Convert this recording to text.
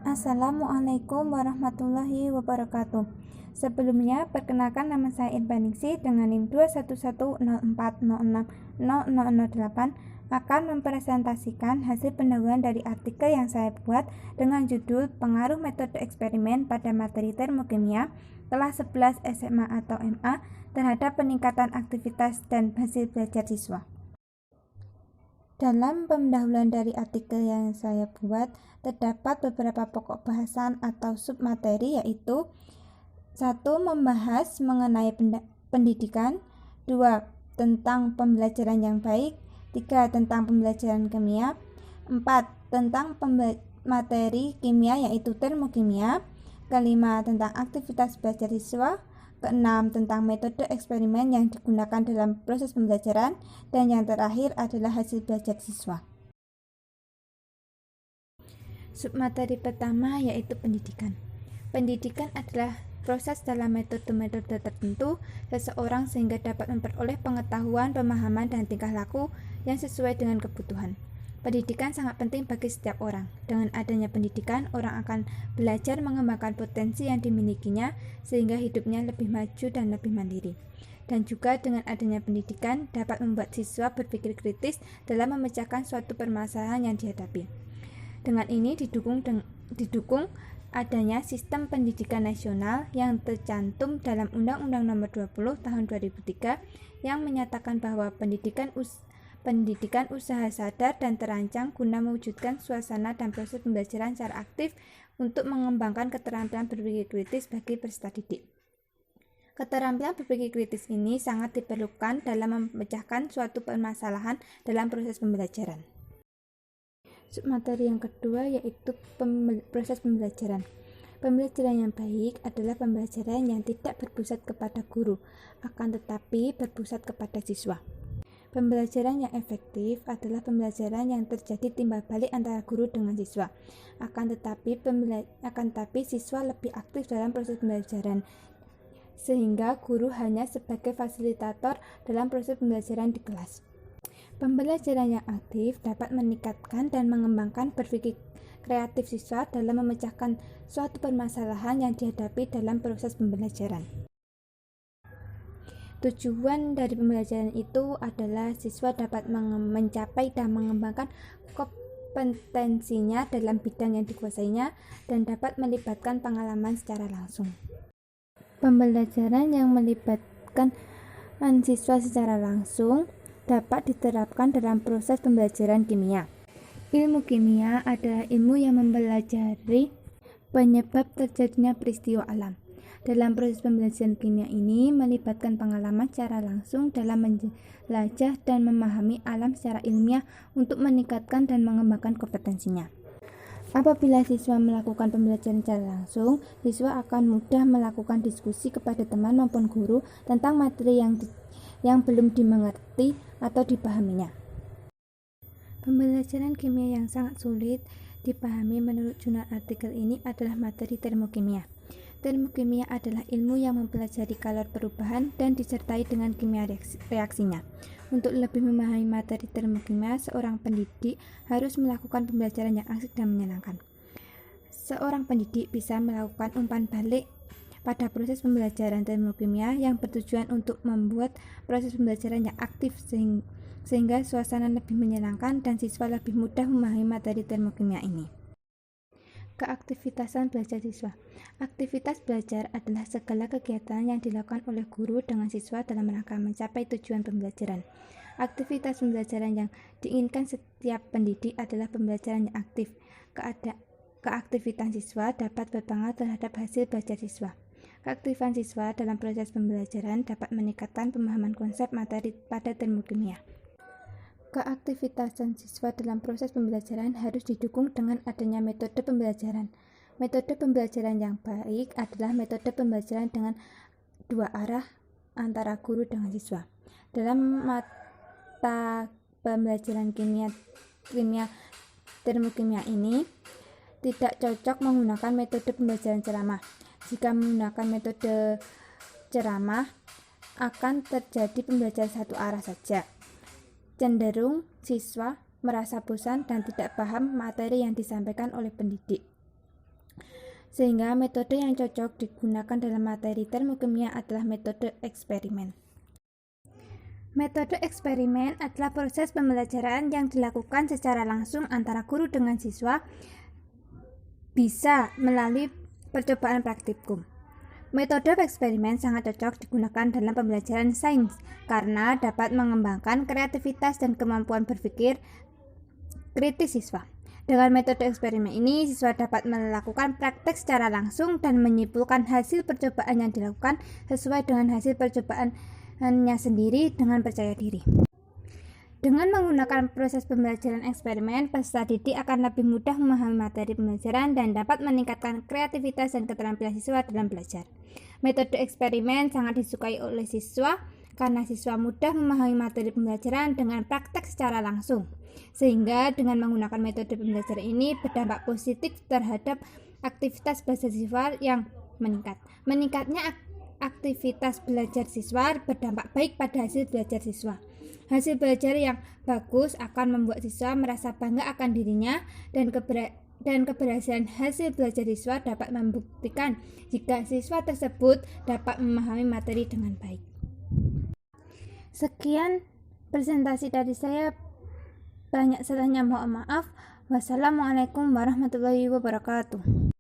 Assalamualaikum warahmatullahi wabarakatuh. Sebelumnya, perkenalkan nama saya Irbaningsih dengan NIM 21104060008 akan mempresentasikan hasil pendahuluan dari artikel yang saya buat dengan judul Pengaruh Metode Eksperimen pada Materi Termokimia kelas 11 SMA atau MA terhadap peningkatan aktivitas dan hasil belajar siswa. Dalam pendahuluan dari artikel yang saya buat, terdapat beberapa pokok bahasan atau submateri, yaitu 1. Membahas mengenai pendidikan, 2. Tentang pembelajaran yang baik, 3. Tentang pembelajaran kimia, 4. Tentang materi kimia yaitu termokimia, 5. Tentang aktivitas belajar siswa, ke-6 tentang metode eksperimen yang digunakan dalam proses pembelajaran, dan yang terakhir adalah hasil belajar siswa. Submateri pertama yaitu pendidikan. Pendidikan adalah proses dalam metode-metode tertentu seseorang sehingga dapat memperoleh pengetahuan, pemahaman, dan tingkah laku yang sesuai dengan kebutuhan. Pendidikan sangat penting bagi setiap orang. Dengan adanya pendidikan, orang akan belajar mengembangkan potensi yang dimilikinya sehingga hidupnya lebih maju dan lebih mandiri. Dan juga dengan adanya pendidikan dapat membuat siswa berpikir kritis dalam memecahkan suatu permasalahan yang dihadapi. Dengan ini didukung adanya sistem pendidikan nasional yang tercantum dalam Undang-Undang Nomor 20 Tahun 2003 yang menyatakan bahwa pendidikan usaha sadar dan terancang guna mewujudkan suasana dan proses pembelajaran secara aktif untuk mengembangkan keterampilan berpikir kritis bagi peserta didik. Keterampilan berpikir kritis ini sangat diperlukan dalam memecahkan suatu permasalahan dalam proses pembelajaran. Submateri yang kedua yaitu proses pembelajaran. Pembelajaran yang baik adalah pembelajaran yang tidak berpusat kepada guru, akan tetapi berpusat kepada siswa. Pembelajaran yang efektif adalah pembelajaran yang terjadi timbal balik antara guru dengan siswa. Akan tetapi siswa lebih aktif dalam proses pembelajaran, sehingga guru hanya sebagai fasilitator dalam proses pembelajaran di kelas. Pembelajaran yang aktif dapat meningkatkan dan mengembangkan berpikir kreatif siswa dalam memecahkan suatu permasalahan yang dihadapi dalam proses pembelajaran. Tujuan dari pembelajaran itu adalah siswa dapat mencapai dan mengembangkan kompetensinya dalam bidang yang dikuasainya dan dapat melibatkan pengalaman secara langsung. Pembelajaran yang melibatkan siswa secara langsung dapat diterapkan dalam proses pembelajaran kimia. Ilmu kimia adalah ilmu yang mempelajari penyebab terjadinya peristiwa alam. Dalam proses pembelajaran kimia ini melibatkan pengalaman secara langsung dalam menjelajah dan memahami alam secara ilmiah untuk meningkatkan dan mengembangkan kompetensinya. Apabila siswa melakukan pembelajaran secara langsung, siswa akan mudah melakukan diskusi kepada teman maupun guru tentang materi yang belum dimengerti atau dipahaminya. Pembelajaran kimia yang sangat sulit dipahami menurut jurnal artikel ini adalah materi termokimia. Termokimia adalah ilmu yang mempelajari kalor perubahan dan disertai dengan kimia reaksinya. Untuk lebih memahami materi termokimia, seorang pendidik harus melakukan pembelajaran yang asik dan menyenangkan. Seorang pendidik bisa melakukan umpan balik pada proses pembelajaran termokimia yang bertujuan untuk membuat proses pembelajaran yang aktif sehingga suasana lebih menyenangkan dan siswa lebih mudah memahami materi termokimia ini. Keaktivitasan belajar siswa. Aktivitas belajar adalah segala kegiatan yang dilakukan oleh guru dengan siswa dalam rangka mencapai tujuan pembelajaran. Aktivitas pembelajaran yang diinginkan setiap pendidik adalah pembelajaran yang aktif. Keaktifan siswa dapat berpengaruh terhadap hasil belajar siswa. Keaktifan siswa dalam proses pembelajaran dapat meningkatkan pemahaman konsep materi pada termokimia. Keaktivitasan siswa dalam proses pembelajaran harus didukung dengan adanya metode pembelajaran. Metode pembelajaran yang baik adalah metode pembelajaran dengan dua arah antara guru dengan siswa. Dalam mata pembelajaran kimia termokimia ini tidak cocok menggunakan metode pembelajaran ceramah. Jika menggunakan metode ceramah, akan terjadi pembelajaran satu arah saja. Cenderung siswa merasa bosan dan tidak paham materi yang disampaikan oleh pendidik. sehingga metode yang cocok digunakan dalam materi termokimia adalah metode eksperimen. Metode eksperimen adalah proses pembelajaran yang dilakukan secara langsung antara guru dengan siswa, bisa melalui percobaan praktikum. Metode eksperimen sangat cocok digunakan dalam pembelajaran sains karena dapat mengembangkan kreativitas dan kemampuan berpikir kritis siswa. Dengan metode eksperimen ini, siswa dapat melakukan praktek secara langsung dan menyimpulkan hasil percobaan yang dilakukan sesuai dengan hasil percobaannya sendiri dengan percaya diri. Dengan menggunakan proses pembelajaran eksperimen, peserta didik akan lebih mudah memahami materi pembelajaran dan dapat meningkatkan kreativitas dan keterampilan siswa dalam belajar. Metode eksperimen sangat disukai oleh siswa karena siswa mudah memahami materi pembelajaran dengan praktek secara langsung. Sehingga dengan menggunakan metode pembelajaran ini berdampak positif terhadap aktivitas belajar siswa yang meningkat. Meningkatnya aktivitas belajar siswa berdampak baik pada hasil belajar siswa. Hasil belajar yang bagus akan membuat siswa merasa bangga akan dirinya dan keberhasilan hasil belajar siswa dapat membuktikan jika siswa tersebut dapat memahami materi dengan baik. Sekian presentasi dari saya, banyak salahnya mohon maaf. Wassalamualaikum warahmatullahi wabarakatuh.